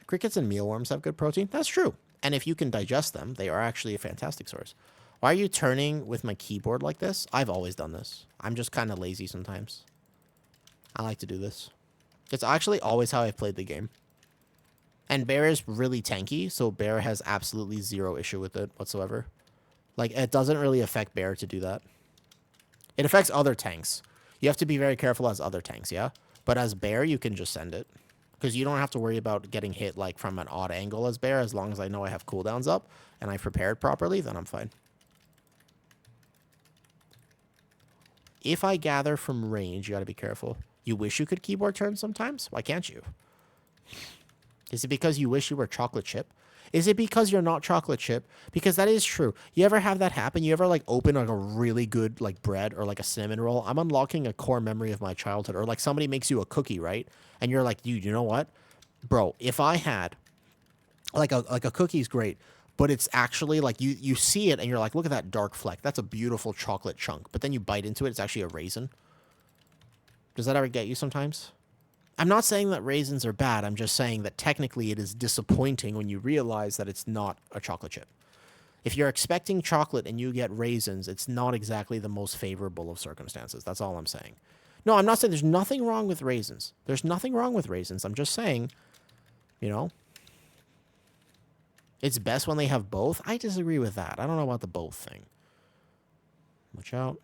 Crickets and mealworms have good protein. That's true. And if you can digest them, they are actually a fantastic source. Why are you turning with my keyboard like this? I've always done this. I'm just kind of lazy sometimes. I like to do this. It's actually always how I've played the game. And Bear is really tanky, so Bear has absolutely zero issue with it whatsoever. Like, it doesn't really affect Bear to do that. It affects other tanks. You have to be very careful as other tanks, yeah? But as Bear, you can just send it. Because you don't have to worry about getting hit, like, from an odd angle as Bear. As long as I know I have cooldowns up and I've prepared properly, then I'm fine. If I gather from range, you gotta be careful. You wish you could keyboard turn sometimes? Why can't you? Is it because you wish you were chocolate chip? Is it because you're not chocolate chip? Because that is true. You ever have that happen? You ever, like, open, like, a really good, like, bread or, like, a cinnamon roll? I'm unlocking a core memory of my childhood. Or, like, somebody makes you a cookie, right? And you're like, dude, you know what? Bro, if I had, like a cookie's great, but it's actually, like, you see it and you're like, look at that dark fleck. That's a beautiful chocolate chunk. But then you bite into it, it's actually a raisin. Does that ever get you sometimes? I'm not saying that raisins are bad. I'm just saying that technically it is disappointing when you realize that it's not a chocolate chip. If you're expecting chocolate and you get raisins, it's not exactly the most favorable of circumstances. That's all I'm saying. No, I'm not saying there's nothing wrong with raisins. There's nothing wrong with raisins. I'm just saying, you know, it's best when they have both. I disagree with that. I don't know about the both thing. Watch out.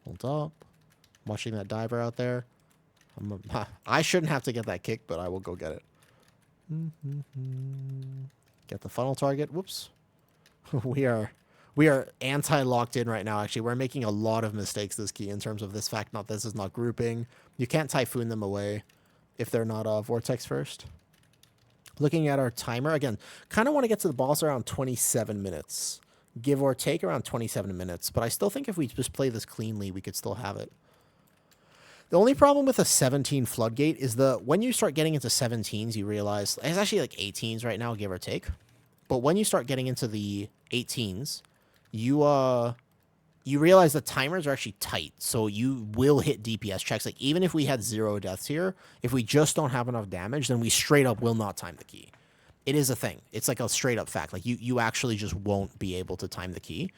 Hold up. Watching that diver out there. I shouldn't have to get that kick, but I will go get it. Get the funnel target. Whoops. We are anti-locked in right now, actually. We're making a lot of mistakes this key in terms of this fact. This is not grouping. You can't typhoon them away if they're not vortex first. Looking at our timer, again, kind of want to get to the boss around 27 minutes. Give or take around 27 minutes. But I still think if we just play this cleanly, we could still have it. The only problem with a 17 Floodgate is when you start getting into 17s, you realize, it's actually like 18s right now, give or take. But when you start getting into the 18s, you realize the timers are actually tight. So you will hit DPS checks. Like, even if we had 0 deaths here, if we just don't have enough damage, then we straight up will not time the key. It is a thing. It's like a straight up fact. Like, you actually just won't be able to time the key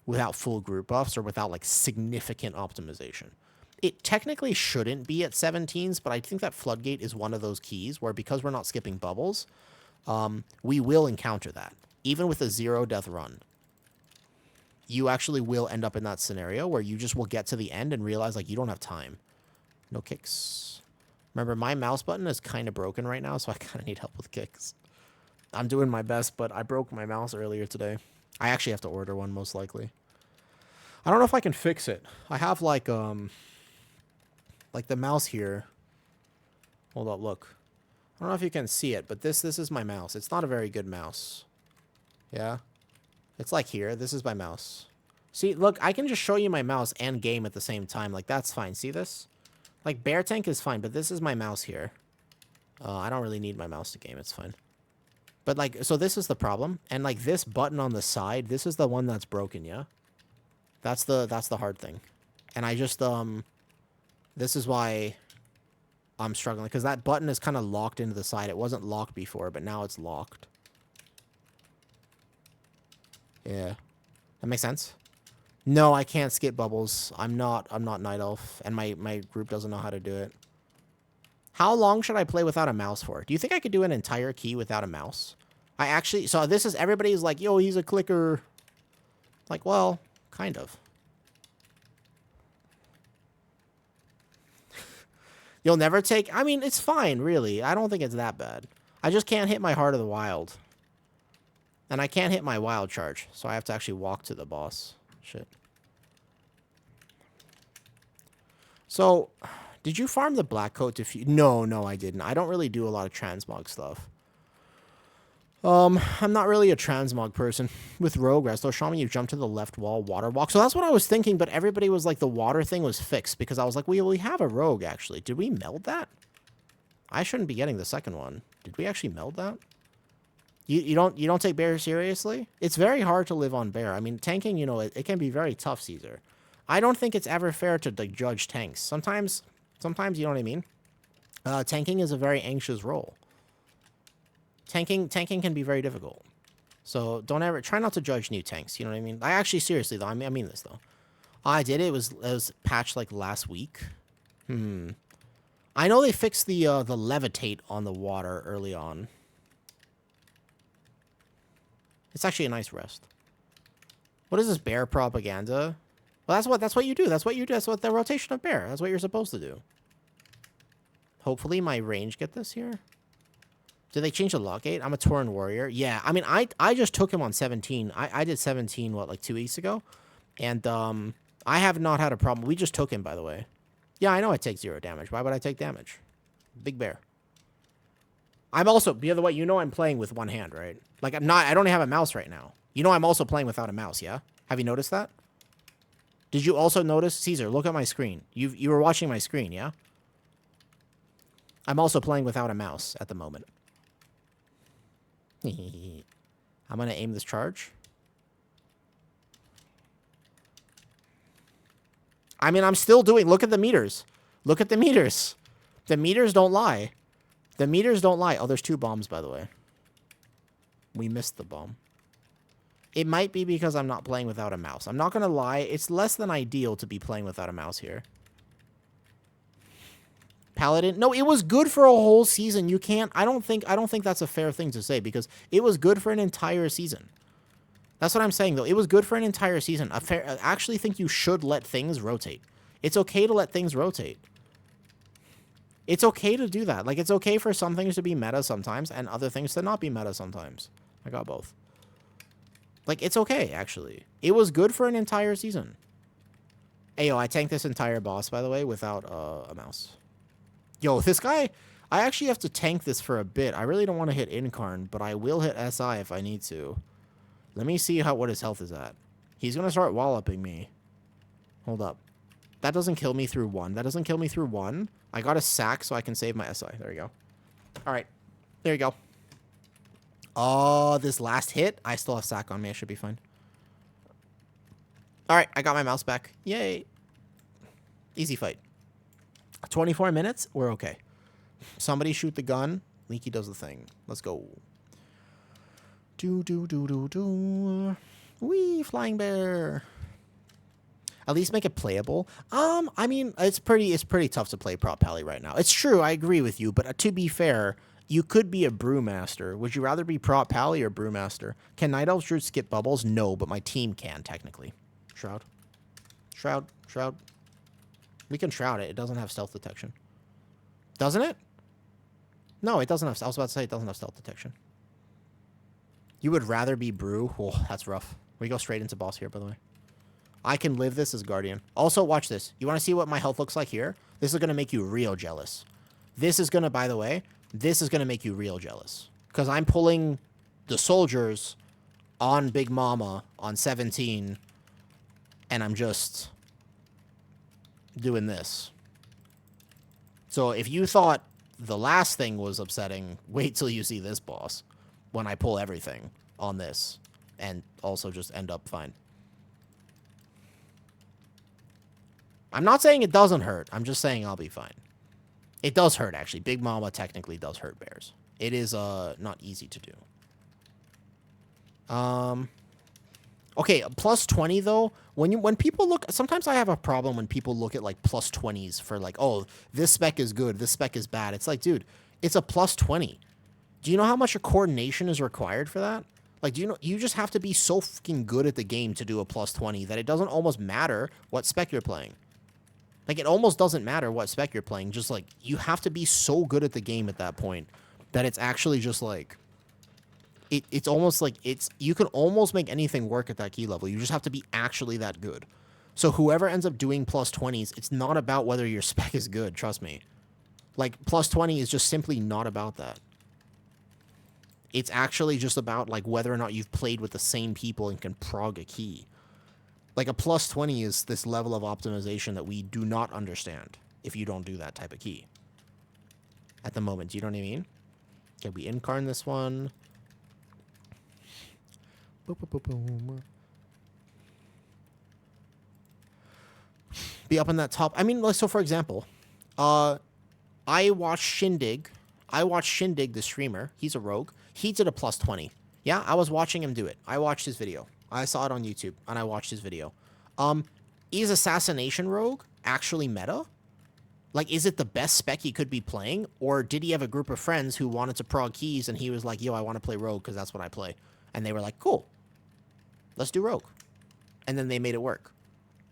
without full group buffs or without, like, significant optimization. It technically shouldn't be at 17s, but I think that Floodgate is one of those keys where, because we're not skipping bubbles, we will encounter that. Even with a 0 death run, you actually will end up in that scenario where you just will get to the end and realize, like, you don't have time. No kicks. Remember, my mouse button is kind of broken right now, so I kind of need help with kicks. I'm doing my best, but I broke my mouse earlier today. I actually have to order one, most likely. I don't know if I can fix it. I have, like the mouse here. Hold up, look. I don't know if you can see it, but this is my mouse. It's not a very good mouse. Yeah? It's like here. This is my mouse. See, look, I can just show you my mouse and game at the same time. Like, that's fine. See this? Like, Bear Tank is fine, but this is my mouse here. I don't really need my mouse to game. It's fine. But, like, so this is the problem. And, like, this button on the side, this is the one that's broken, yeah? That's the hard thing. And I just, this is why I'm struggling. Because that button is kind of locked into the side. It wasn't locked before, but now it's locked. Yeah. That makes sense? No, I can't skip bubbles. I'm not Night Elf, and my group doesn't know how to do it. How long should I play without a mouse for? Do you think I could do an entire key without a mouse? I actually... So this is... Everybody's like, yo, he's a clicker. Like, well, kind of. You'll never take... I mean, it's fine, really. I don't think it's that bad. I just can't hit my Heart of the Wild. And I can't hit my Wild Charge, so I have to actually walk to the boss. Shit. So, did you farm the black coat to... No, I didn't. I don't really do a lot of transmog stuff. I'm not really a transmog person. With Rogue, Resto Shaman, you jump to the left wall, water walk. So that's what I was thinking, but everybody was like, the water thing was fixed, because I was like, we have a Rogue, actually. Did we meld that? I shouldn't be getting the second one. Did we actually meld that? You don't take bear seriously? It's very hard to live on bear. I mean, tanking, you know, it can be very tough, Caesar. I don't think it's ever fair to like judge tanks. Sometimes you know what I mean? Tanking is a very anxious role. Tanking can be very difficult. So don't ever try not to judge new tanks. You know what I mean? I actually seriously though. I mean this though. I did it. It was patched like last week. I know they fixed the levitate on the water early on. It's actually a nice rest. What is this bear propaganda? Well, that's what you do. That's what you do. That's what the rotation of bear. That's what you're supposed to do. Hopefully my range get this here. Did they change the Floodgate? I'm a Tauren warrior. Yeah, I mean, I just took him on 17. I did 17, what, like 2 weeks ago? And I have not had a problem. We just took him, by the way. Yeah, I know I take 0 damage. Why would I take damage? Big bear. I'm also, the other way, you know I'm playing with one hand, right? Like, I don't have a mouse right now. You know I'm also playing without a mouse, yeah? Have you noticed that? Did you also notice? Caesar, look at my screen. You were watching my screen, yeah? I'm also playing without a mouse at the moment. I'm going to aim this charge. I mean, I'm still doing... Look at the meters. Look at the meters. The meters don't lie. The meters don't lie. Oh, there's 2 bombs, by the way. We missed the bomb. It might be because I'm not playing without a mouse. I'm not going to lie. It's less than ideal to be playing without a mouse here. Paladin. No, it was good for a whole season. You can't... I don't think that's a fair thing to say because it was good for an entire season. That's what I'm saying, though. It was good for an entire season. I actually think you should let things rotate. It's okay to let things rotate. It's okay to do that. Like, it's okay for some things to be meta sometimes and other things to not be meta sometimes. I got both. Like, it's okay, actually. It was good for an entire season. Ayo, I tanked this entire boss, by the way, without a mouse. Yo, this guy... I actually have to tank this for a bit. I really don't want to hit Incarn, but I will hit SI if I need to. Let me see what his health is at. He's going to start walloping me. Hold up. That doesn't kill me through 1. That doesn't kill me through 1. I got a sack so I can save my SI. There you go. All right. There you go. Oh, this last hit. I still have sack on me. I should be fine. All right. I got my mouse back. Yay. Easy fight. 24 minutes. We're okay. Somebody shoot the gun. Leaky does the thing. Let's go. Do. Wee, flying bear. At least make it playable. I mean, it's pretty tough to play prop pally right now. It's true, I agree with you, but to be fair, you could be a brewmaster. Would you rather be prop pally or brewmaster? Can Night Elf Druid skip bubbles? No, but my team can, technically. Shroud. We can shroud it. It doesn't have stealth detection. Doesn't it? No, it doesn't have... I was about to say it doesn't have stealth detection. You would rather be brew? Oh, that's rough. We go straight into boss here, by the way. I can live this as Guardian. Also, watch this. You want to see what my health looks like here? This is going to make you real jealous. This is going to, by the way, this is going to make you real jealous. Because I'm pulling the soldiers on Big Mama on 17, and I'm just doing this. So if you thought the last thing was upsetting, wait till you see this boss when I pull everything on this and also just end up fine. I'm not saying it doesn't hurt. I'm just saying I'll be fine. It does hurt, actually. Big Mama technically does hurt bears. It is not easy to do. Okay, plus 20 though. When people look, sometimes I have a problem when people look at like plus 20s for like, oh, this spec is good, this spec is bad. It's like, dude, it's a plus 20. Do you know how much coordination is required for that? Like, do you know, you just have to be so fucking good at the game to do a plus 20 that it doesn't almost matter what spec you're playing. Like, it almost doesn't matter what spec you're playing. Just like, you have to be so good at the game at that point that it's actually just like, it's almost like you can almost make anything work at that key level. You just have to be actually that good. So whoever ends up doing plus 20s, it's not about whether your spec is good, trust me. Like, plus 20 is just simply not about that. It's actually just about, like, whether or not you've played with the same people and can prog a key. Like, a plus 20 is this level of optimization that we do not understand if you don't do that type of key. At the moment, do you know what I mean? Okay, we incarn this one. Be up in that top. I mean, like, so for example, I watched Shindig. I watched Shindig, the streamer. He's a rogue. He did a plus 20. Yeah, I was watching him do it. I watched his video. I saw it on YouTube, and I watched his video. Is Assassination Rogue actually meta? Like, is it the best spec he could be playing? Or did he have a group of friends who wanted to prog keys, and he was like, yo, I want to play Rogue because that's what I play. And they were like, cool. Let's do Rogue. And then they made it work.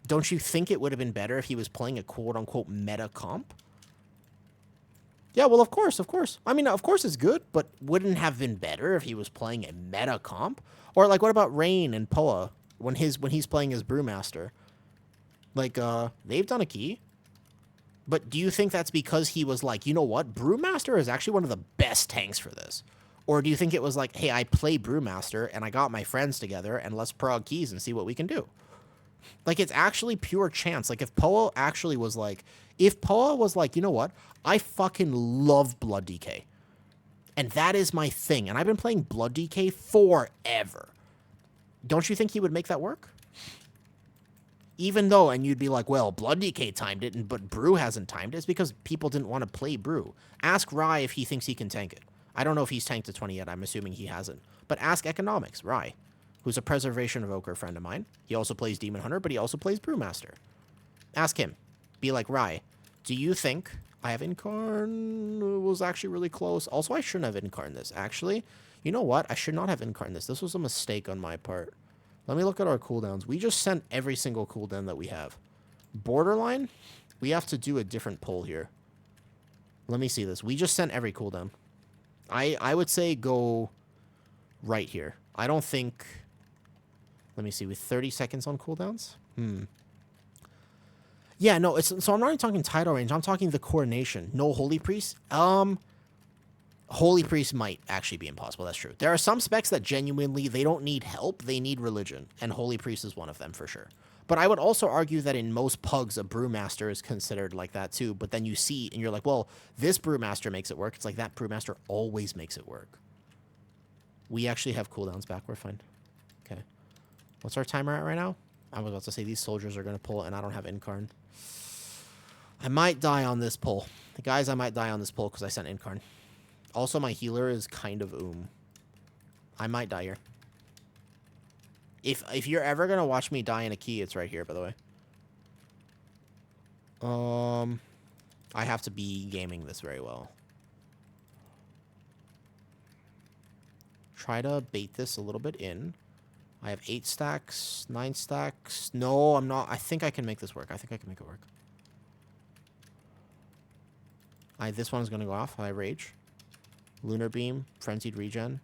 Don't you think it would have been better if he was playing a quote-unquote meta comp? Yeah, well, of course, of course. I mean, of course it's good, but wouldn't have been better if he was playing a meta comp? Or, like, what about Rain and Poa when he's playing as Brewmaster? Like, they've done a key. But do you think that's because he was like, you know what? Brewmaster is actually one of the best tanks for this. Or do you think it was like, hey, I play Brewmaster, and I got my friends together, and let's prog keys and see what we can do? Like, it's actually pure chance. Like, if Poa actually was like... If Poa was like, you know what? I fucking love Blood DK. And that is my thing. And I've been playing Blood DK forever. Don't you think he would make that work? Even though, and you'd be like, well, Blood DK timed it, but Brew hasn't timed it. It's because people didn't want to play Brew. Ask Rye if he thinks he can tank it. I don't know if he's tanked to 20 yet. I'm assuming he hasn't. But ask Economics, Rye, who's a Preservation Evoker friend of mine. He also plays Demon Hunter, but he also plays Brewmaster. Ask him. Be like, Rye, do you think I have Incarn? It was actually really close. Also, I shouldn't have Incarn this. Actually, you know what? I should not have Incarn this. This was a mistake on my part. Let me look at our cooldowns. We just sent every single cooldown that we have. Borderline, we have to do a different poll here. Let me see this. We just sent every cooldown. I would say go right here. I don't think... Let me see. With 30 seconds on cooldowns? Yeah, no, so I'm not even talking title range. I'm talking the coordination. No Holy Priest? Holy Priest might actually be impossible. That's true. There are some specs that genuinely, they don't need help. They need religion. And Holy Priest is one of them for sure. But I would also argue that in most pugs, a Brewmaster is considered like that too. But then you see, and you're like, well, this Brewmaster makes it work. It's like that Brewmaster always makes it work. We actually have cooldowns back. We're fine. Okay. What's our timer at right now? I was about to say these soldiers are going to pull, and I don't have Incarn. I might die on this pull. Guys, I might die on this pull because I sent Incarn. Also, my healer is kind of I might die here. If you're ever going to watch me die in a key, it's right here, by the way. I have to be gaming this very well. Try to bait this a little bit in. I have 8 stacks, 9 stacks. No, I'm not. I think I can make this work. I think I can make it work. This one's going to go off. I rage. Lunar Beam, Frenzied Regen.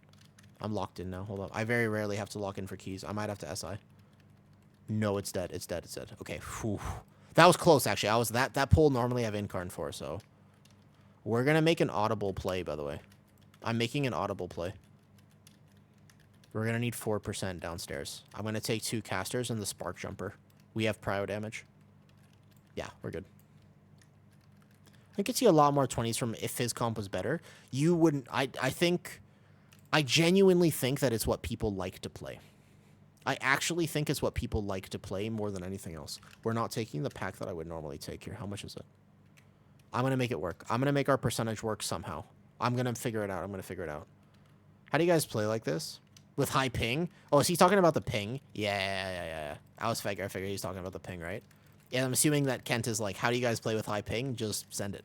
I'm locked in now. Hold up. I very rarely have to lock in for keys. I might have to SI. No, it's dead. It's dead. It's dead. Okay. Whew. That was close, actually. I was that pull normally I have Incarn for, so. We're going to make an audible play, by the way. I'm making an audible play. We're going to need 4% downstairs. I'm going to take 2 casters and the Spark Jumper. We have prio damage. Yeah, we're good. I could see a lot more 20s from if his comp was better. You wouldn't... I genuinely think that it's what people like to play. I actually think it's what people like to play more than anything else. We're not taking the pack that I would normally take here. How much is it? I'm going to make it work. I'm going to make our percentage work somehow. I'm going to figure it out. I'm going to figure it out. How do you guys play like this? With high ping? Oh, is he talking about the ping? Yeah. I figured he's talking about the ping, right? Yeah, I'm assuming that Kent is like, how do you guys play with high ping? Just send it.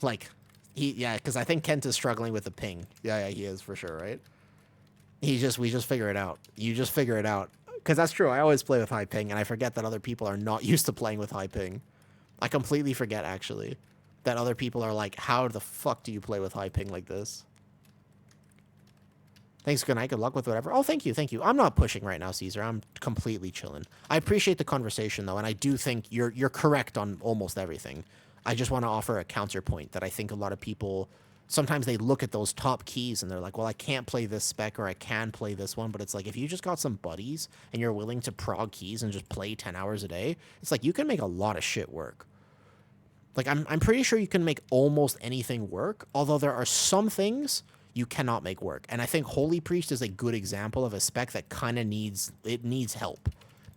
Like, yeah, because I think Kent is struggling with the ping. Yeah, he is for sure, right? We just figure it out. You just figure it out. Because that's true. I always play with high ping, and I forget that other people are not used to playing with high ping. I completely forget, actually, that other people are like, how the fuck do you play with high ping like this? Thanks, good night. Good luck with whatever. Oh, thank you. I'm not pushing right now, Caesar. I'm completely chilling. I appreciate the conversation, though, and I do think you're correct on almost everything. I just want to offer a counterpoint that I think a lot of people, sometimes they look at those top keys and they're like, well, I can't play this spec or I can play this one. But it's like, if you just got some buddies and you're willing to prog keys and just play 10 hours a day, it's like you can make a lot of shit work. Like, I'm pretty sure you can make almost anything work, although there are some things you cannot make work. And I think Holy Priest is a good example of a spec that kind of needs help.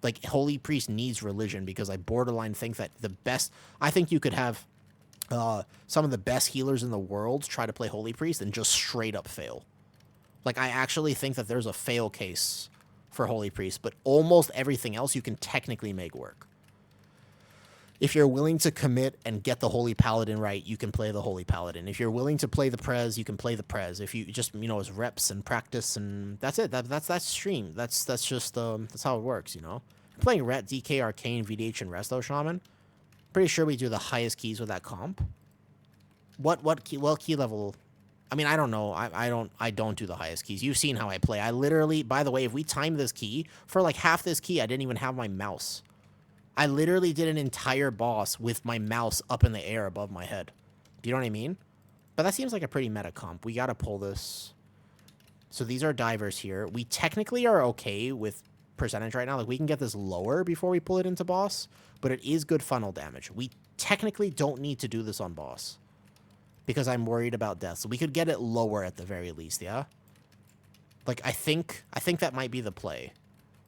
Like, Holy Priest needs religion, because I borderline think that I think you could have some of the best healers in the world try to play Holy Priest and just straight up fail. Like, I actually think that there's a fail case for Holy Priest, but almost everything else you can technically make work. If you're willing to commit and get the Holy Paladin right, you can play the Holy Paladin. If you're willing to play the Prez, you can play the Prez. If you just, it's reps and practice, and that's it. That's stream. That's just that's how it works, Playing Ret, DK, Arcane, VDH, and Resto Shaman. Pretty sure we do the highest keys with that comp. What key? Well, key level. I mean, I don't know. I don't do the highest keys. You've seen how I play. I literally, by the way, if we time this key for like half this key, I didn't even have my mouse. I literally did an entire boss with my mouse up in the air above my head. Do you know what I mean? But that seems like a pretty meta comp. We got to pull this. So these are divers here. We technically are okay with percentage right now. Like, we can get this lower before we pull it into boss, but it is good funnel damage. We technically don't need to do this on boss because I'm worried about death. So we could get it lower at the very least, yeah? Like, I think that might be the play.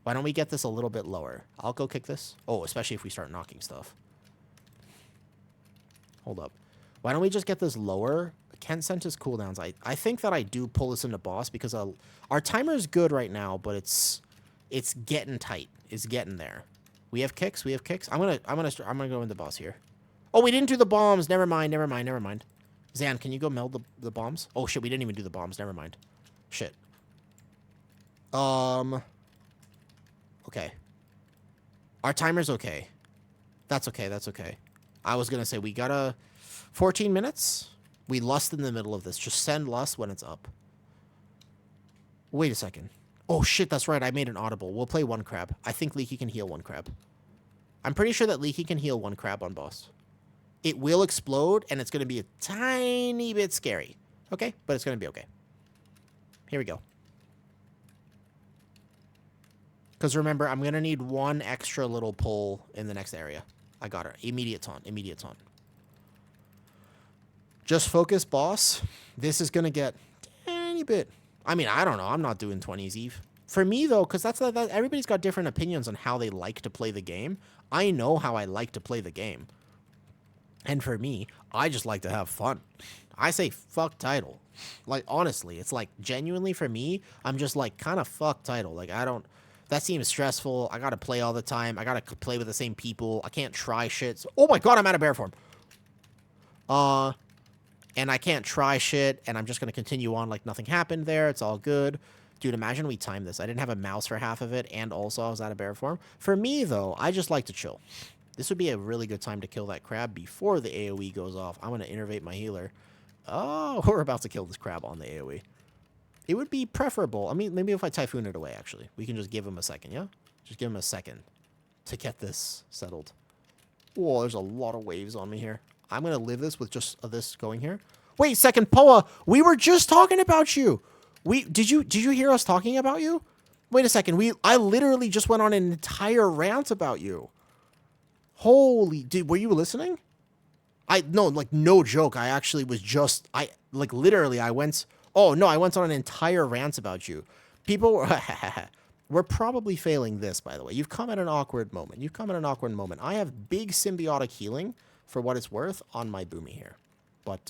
Why don't we get this a little bit lower? I'll go kick this. Oh, especially if we start knocking stuff. Hold up. Why don't we just get this lower? Kent sent his cooldowns. I think that I do pull this into boss because our timer is good right now, but it's getting tight. It's getting there. We have kicks. We have kicks. I'm gonna go into boss here. Oh, we didn't do the bombs. Never mind. Zan, can you go meld the bombs? Oh shit, we didn't even do the bombs. Never mind. Shit. Okay. Our timer's okay. That's okay. I was gonna say we got 14 minutes. We lust in the middle of this. Just send lust when it's up. Wait a second. Oh shit, that's right. I made an audible. We'll play one crab. I think Leaky can heal one crab. I'm pretty sure that Leaky can heal one crab on boss. It will explode, and it's going to be a tiny bit scary. Okay? But it's going to be okay. Here we go. Because remember, I'm going to need one extra little pull in the next area. I got her. Immediate taunt. Just focus, boss. This is going to get a tiny bit. I mean, I don't know. I'm not doing 20s Eve. For me, though, because that's everybody's got different opinions on how they like to play the game. I know how I like to play the game. And for me, I just like to have fun. I say fuck title. Like, honestly, it's like, genuinely for me, I'm just like, kind of fuck title. Like, that seems stressful. I gotta play all the time. I gotta play with the same people. I can't try shit. So, oh my god, I'm out of bear form. And I can't try shit, and I'm just gonna continue on like nothing happened there. It's all good. Dude, imagine we timed this. I didn't have a mouse for half of it, and also I was out of bear form. For me, though, I just like to chill. This would be a really good time to kill that crab before the AoE goes off. I'm going to innervate my healer. Oh, we're about to kill this crab on the AoE. It would be preferable. I mean, maybe if I Typhoon it away, actually. We can just give him a second, yeah? Just give him a second to get this settled. Whoa, there's a lot of waves on me here. I'm going to live this with just this going here. Wait, second, Poa. We were just talking about you. Did you hear us talking about you? Wait a second. I literally just went on an entire rant about you. Holy, dude, were you listening? No, like, no joke. I actually was literally, I went on an entire rant about you. People we're probably failing this, by the way. You've come at an awkward moment. I have big symbiotic healing, for what it's worth, on my Boomy here. But,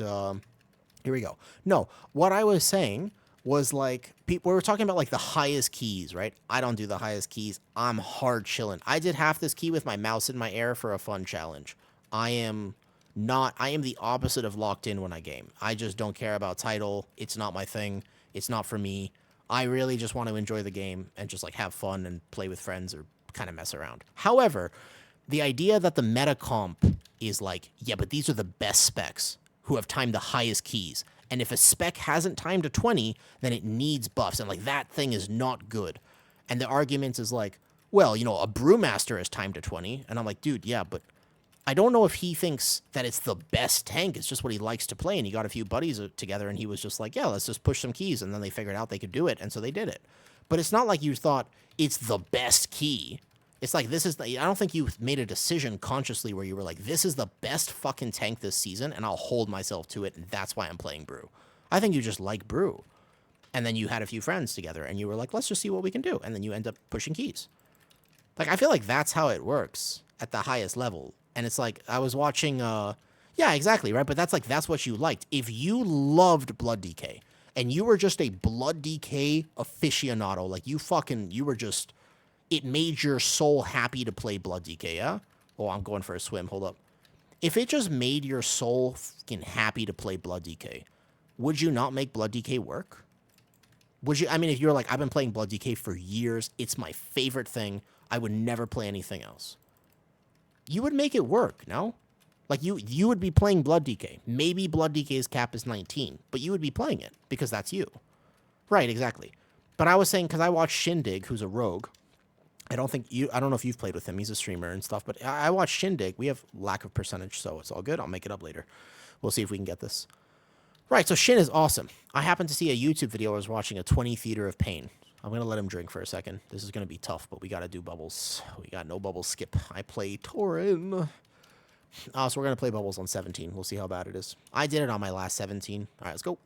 here we go. No, what I was saying was, like, we were talking about, like, the highest keys, right? I don't do the highest keys. I'm hard chilling. I did half this key with my mouse in my air for a fun challenge. I am the opposite of locked in when I game. I just don't care about title. It's not my thing. It's not for me. I really just want to enjoy the game and just, like, have fun and play with friends or kind of mess around. However, the idea that the meta comp is like, yeah, but these are the best specs who have timed the highest keys. And if a spec hasn't timed to 20, then it needs buffs. And, like, that thing is not good. And the argument is like, well, a Brewmaster is timed to 20. And I'm like, dude, yeah, but I don't know if he thinks that it's the best tank. It's just what he likes to play. And he got a few buddies together, and he was just like, yeah, let's just push some keys. And then they figured out they could do it, and so they did it. But it's not like you thought it's the best key. It's like, I don't think you made a decision consciously where you were like, this is the best fucking tank this season, and I'll hold myself to it, and that's why I'm playing Brew. I think you just like brew. And then you had a few friends together and you were like, let's just see what we can do. And then you end up pushing keys. Like, I feel like that's how it works at the highest level. And it's like, I was watching, yeah, exactly, right? But that's like, that's what you liked. If you loved Blood DK and you were just a Blood DK aficionado, like you were just, it made your soul happy to play Blood DK, yeah? Oh, I'm going for a swim, hold up. If it just made your soul fucking happy to play Blood DK, would you not make Blood DK work? Would you, I mean, if you're like, I've been playing Blood DK for years, it's my favorite thing, I would never play anything else. You would make it work, no? Like, you would be playing Blood DK. Maybe Blood DK's cap is 19, but you would be playing it, because that's you. Right, exactly. But I was saying, because I watched Shindig, who's a rogue. I don't know if you've played with him, he's a streamer and stuff, but I watched Shindig. We have lack of percentage, so it's all good. I'll make it up later. We'll see if we can get this. Right, so Shin is awesome. I happened to see a YouTube video. I was watching a 20 Theater of Pain. I'm going to let him drink for a second. This is going to be tough, but we got to do bubbles. We got no bubbles skip. I play Torin. So we're going to play bubbles on 17. We'll see how bad it is. I did it on my last 17. All right, let's go.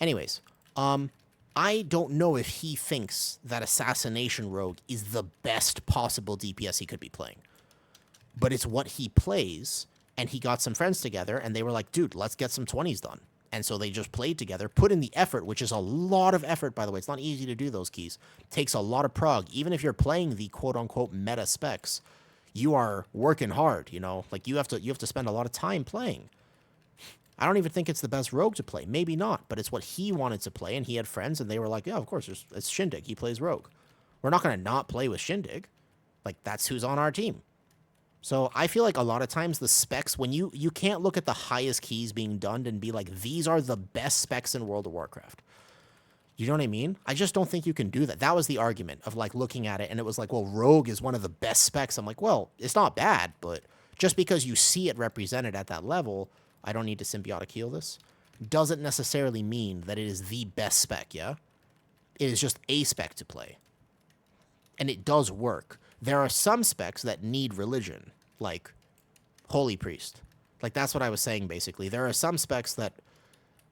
Anyways, I don't know if he thinks that Assassination Rogue is the best possible DPS he could be playing. But it's what he plays, and he got some friends together, and they were like, dude, let's get some 20s done. And so they just played together, put in the effort, which is a lot of effort, by the way. It's not easy to do those keys. It takes a lot of prog. Even if you're playing the quote-unquote meta specs, you are working hard, you know? Like, you have to spend a lot of time playing. I don't even think it's the best rogue to play. Maybe not, but it's what he wanted to play, and he had friends, and they were like, yeah, of course, it's Shindig. He plays rogue. We're not going to not play with Shindig. Like, that's who's on our team. So I feel like a lot of times the specs, when you can't look at the highest keys being done and be like, these are the best specs in World of Warcraft. You know what I mean? I just don't think you can do that. That was the argument of like looking at it, and it was like, well, rogue is one of the best specs. I'm like, well, it's not bad, but just because you see it represented at that level, I don't need to symbiotic heal this, doesn't necessarily mean that it is the best spec, yeah? It is just a spec to play. And it does work. There are some specs that need religion, like Holy Priest. Like, that's what I was saying, basically. There are some specs that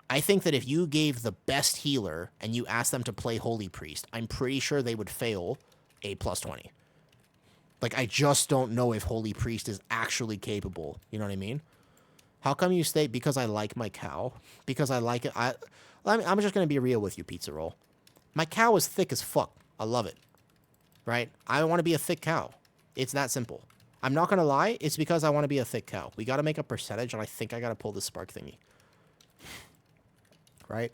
I think that if you gave the best healer and you asked them to play Holy Priest, I'm pretty sure they would fail a +20. Like, I just don't know if Holy Priest is actually capable. You know what I mean? How come you stay? Because I like my cow. Because I like it. I'm just going to be real with you, Pizza Roll. My cow is thick as fuck. I love it. Right? I want to be a thick cow. It's that simple. I'm not going to lie. It's because I want to be a thick cow. We got to make a percentage, and I think I got to pull this spark thingy. Right?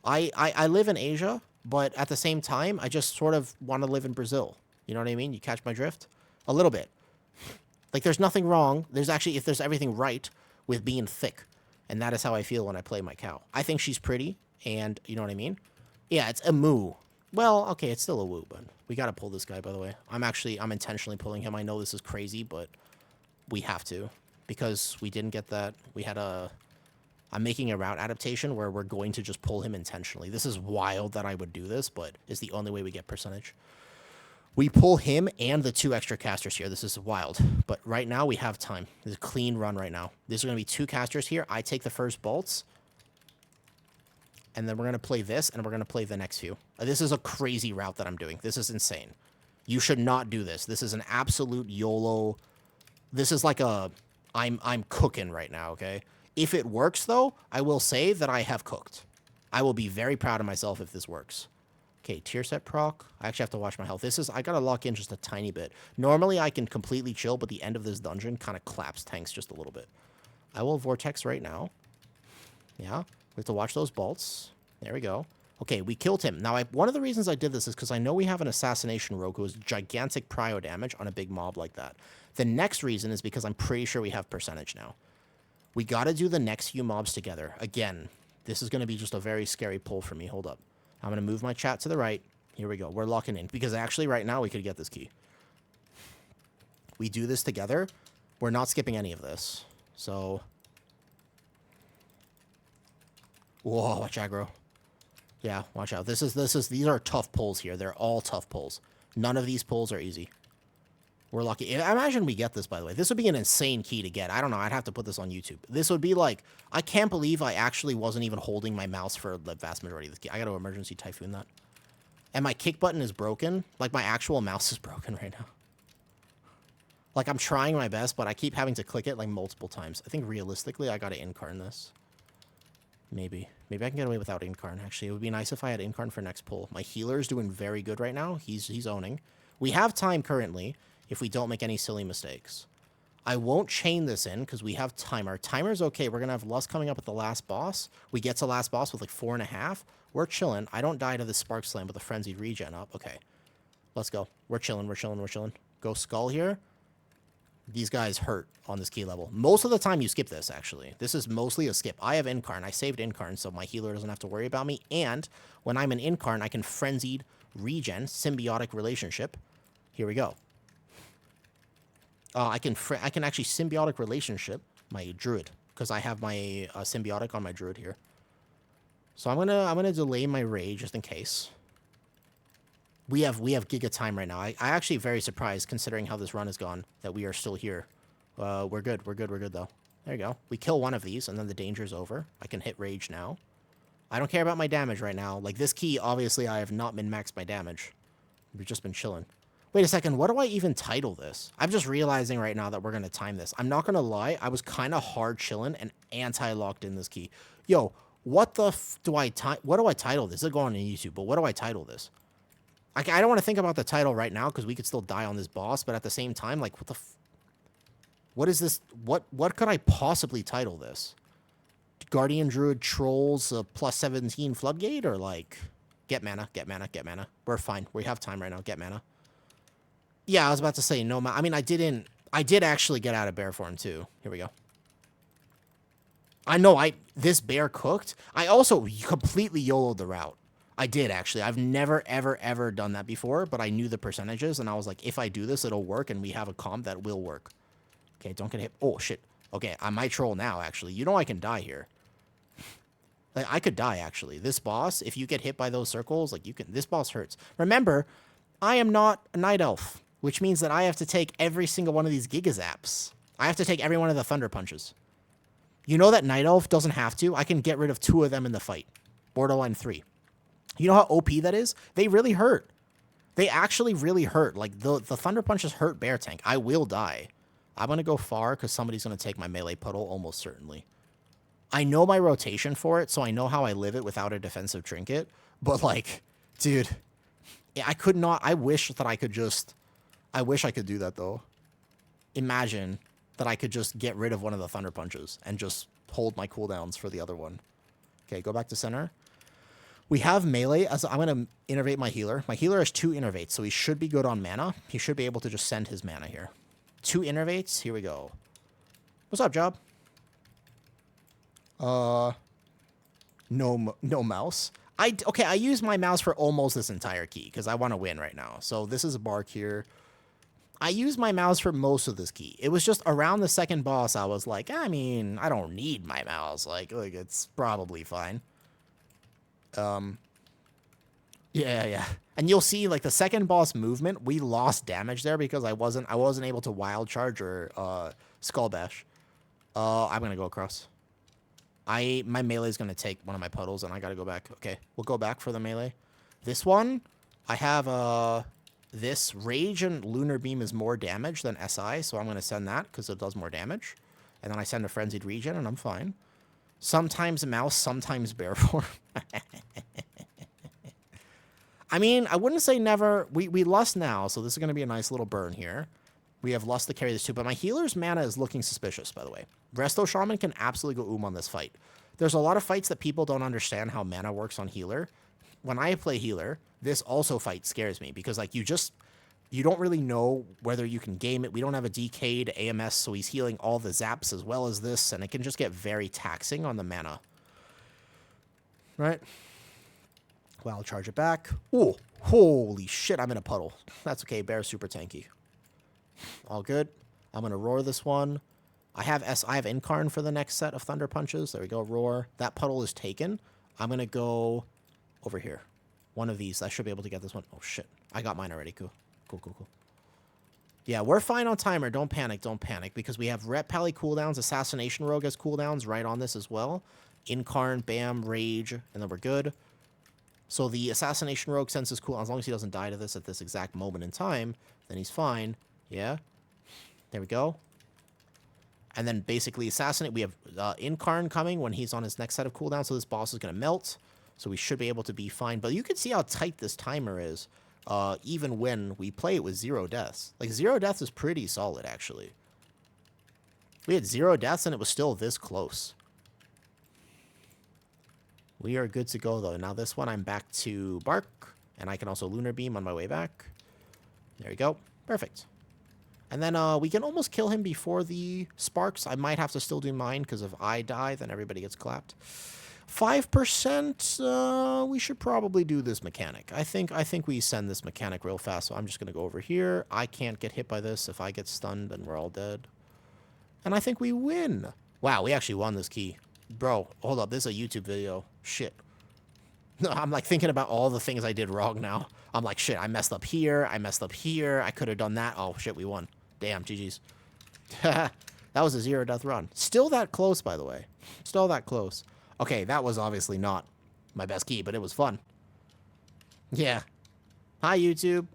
I live in Asia, but at the same time, I just sort of want to live in Brazil. You know what I mean? You catch my drift? A little bit. Like, there's nothing wrong. There's actually, if there's everything right with being thick. And that is how I feel when I play my cow. I think she's pretty, and you know what I mean? Yeah, it's a moo. Well, okay, it's still a woo, but we got to pull this guy, by the way. I'm intentionally pulling him. I know this is crazy, but we have to. Because we didn't get that. I'm making a route adaptation where we're going to just pull him intentionally. This is wild that I would do this, but it's the only way we get percentage. We pull him and the 2 extra casters here. This is wild. But right now, we have time. This is a clean run right now. There's going to be 2 casters here. I take the first bolts. And then we're going to play this, and we're going to play the next few. This is a crazy route that I'm doing. This is insane. You should not do this. This is an absolute YOLO. This is like a... I'm cooking right now, okay? If it works, though, I will say that I have cooked. I will be very proud of myself if this works. Okay, tier set proc. I actually have to watch my health. I got to lock in just a tiny bit. Normally, I can completely chill, but the end of this dungeon kind of claps tanks just a little bit. I will vortex right now. Yeah. We have to watch those bolts. There we go. Okay, we killed him. Now, one of the reasons I did this is because I know we have an assassination rogue who has gigantic prio damage on a big mob like that. The next reason is because I'm pretty sure we have percentage now. We got to do the next few mobs together. Again, this is going to be just a very scary pull for me. Hold up. I'm going to move my chat to the right. Here we go. We're locking in. Because actually, right now, we could get this key. We do this together. We're not skipping any of this. So... Whoa, watch aggro. Yeah, watch out. These are tough pulls here. They're all tough pulls. None of these pulls are easy. We're lucky. I imagine we get this, by the way. This would be an insane key to get. I don't know. I'd have to put this on YouTube. This would be like, I can't believe I actually wasn't even holding my mouse for the vast majority of this key. I got to emergency typhoon that. And my kick button is broken. Like, my actual mouse is broken right now. Like, I'm trying my best, but I keep having to click it, like, multiple times. I think, realistically, I got to incarn this. Maybe. Maybe I can get away without incarn, actually. It would be nice if I had incarn for next pull. My healer's doing very good right now. He's owning. We have time currently if we don't make any silly mistakes. I won't chain this in because we have timer. Timer's okay. We're going to have Lust coming up at the last boss. We get to last boss with, like, 4.5. We're chilling. I don't die to the Spark Slam with a Frenzied Regen up. Okay. Let's go. We're chilling. We're chilling. We're chilling. Go Skull here. These guys hurt on this key level. Most of the time you skip this, actually. This is mostly a skip. I have Incarn. I saved Incarn, so my healer doesn't have to worry about me. And when I'm in Incarn, I can Frenzied Regen, Symbiotic Relationship. Here we go. I can actually Symbiotic Relationship my Druid, because I have my Symbiotic on my Druid here. So I'm gonna delay my Rage just in case. We have Giga time right now. I actually very surprised considering how this run has gone that we are still here. We're good. We're good though. There you go. We kill one of these and then the danger's over. I can hit Rage now. I don't care about my damage right now. Like this key, obviously I have not min-maxed my damage. We've just been chilling. Wait a second. What do I even title this? I'm just realizing right now that we're going to time this. I'm not going to lie. I was kind of hard chilling and anti-locked in this key. Yo, what the what do I title this? It'll go on YouTube, but what do I title this? I don't want to think about the title right now because we could still die on this boss, but at the same time, like, what is this? What could I possibly title this? Guardian Druid Trolls plus 17 Floodgate, or like, get mana, get mana, get mana. We're fine. We have time right now. Get mana. Yeah, I was about to say no mana. I mean, I did actually get out of bear form too. Here we go. I know this bear cooked. I also completely YOLO'd the route. I did, actually. I've never, ever, ever done that before, but I knew the percentages, and I was like, if I do this, it'll work, and we have a comp that will work. Okay, don't get hit. Oh, shit. Okay, I might troll now, actually. You know I can die here. Like, I could die, actually. This boss, if you get hit by those circles, like, you can... This boss hurts. Remember, I am not a Night Elf, which means that I have to take every single one of these Giga Zaps. I have to take every one of the Thunder Punches. You know that Night Elf doesn't have to? I can get rid of 2 of them in the fight. Borderline 3. You know how OP that is? They really hurt. They actually really hurt. Like, the Thunder Punches hurt Bear Tank. I will die. I'm going to go far because somebody's going to take my melee puddle, almost certainly. I know my rotation for it, so I know how I live it without a defensive trinket. But, like, dude, I could not... I wish that I could just... I wish I could do that, though. Imagine that I could just get rid of one of the Thunder Punches and just hold my cooldowns for the other one. Okay, go back to center. We have melee. As I'm going to innervate my healer. My healer has 2 innervates, so he should be good on mana. He should be able to just send his mana here. 2 innervates. Here we go. What's up, Job? No mouse. Okay, I use my mouse for almost this entire key because I want to win right now. So this is a bark here. I use my mouse for most of this key. It was just around the second boss I was like, I mean, I don't need my mouse. Like it's probably fine. Yeah. And you'll see, like, the second boss movement, we lost damage there because I wasn't able to wild charge or skull bash. I'm gonna go across. My melee is gonna take one of my puddles, and I gotta go back. Okay, we'll go back for the melee. This one, I have this Rage and Lunar Beam is more damage than SI, so I'm gonna send that because it does more damage. And then I send a Frenzied Regen, and I'm fine. Sometimes mouse, sometimes bear form. I mean, I wouldn't say never. We Lust now, so this is going to be a nice little burn here. We have Lust to carry this too, but my healer's mana is looking suspicious, by the way. Resto Shaman can absolutely go on this fight. There's a lot of fights that people don't understand how mana works on healer. When I play healer, this also fight scares me because, like, you don't really know whether you can game it. We don't have a DK to AMS, so he's healing all the zaps as well as this, and it can just get very taxing on the mana. Right? Well, I'll charge it back. Oh, holy shit, I'm in a puddle. That's okay, Bear's super tanky. All good. I'm going to roar this one. I have Incarn for the next set of Thunder Punches. There we go, roar. That puddle is taken. I'm going to go over here. One of these. I should be able to get this one. Oh, shit. I got mine already. Cool. Cool. Yeah, we're fine on timer. Don't panic. Don't panic. Because we have Rep Pally cooldowns. Assassination Rogue has cooldowns right on this as well. Incarn, Bam, Rage, and then we're good. So the Assassination Rogue senses cooldown. As long as he doesn't die to this at this exact moment in time, then he's fine. Yeah. There we go. And then basically Assassinate. We have Incarn coming when he's on his next set of cooldowns. So this boss is going to melt. So we should be able to be fine. But you can see how tight this timer is. Even when we play it with 0 deaths. Like, 0 deaths is pretty solid, actually. We had 0 deaths, and it was still this close. We are good to go, though. Now, this one, I'm back to Bark, and I can also Lunar Beam on my way back. There we go. Perfect. And then we can almost kill him before the Sparks. I might have to still do mine, because if I die, then everybody gets clapped. 5%, we should probably do this mechanic. I think we send this mechanic real fast, so I'm just going to go over here. I can't get hit by this. If I get stunned, then we're all dead. And I think we win. Wow, we actually won this key. Bro, hold up. This is a YouTube video. Shit. No, I'm like thinking about all the things I did wrong now. I'm like, shit, I messed up here. I messed up here. I could have done that. Oh, shit, we won. Damn, GG's. That was a 0 death run. Still that close, by the way. Still that close. Okay, that was obviously not my best key, but it was fun. Yeah. Hi, YouTube.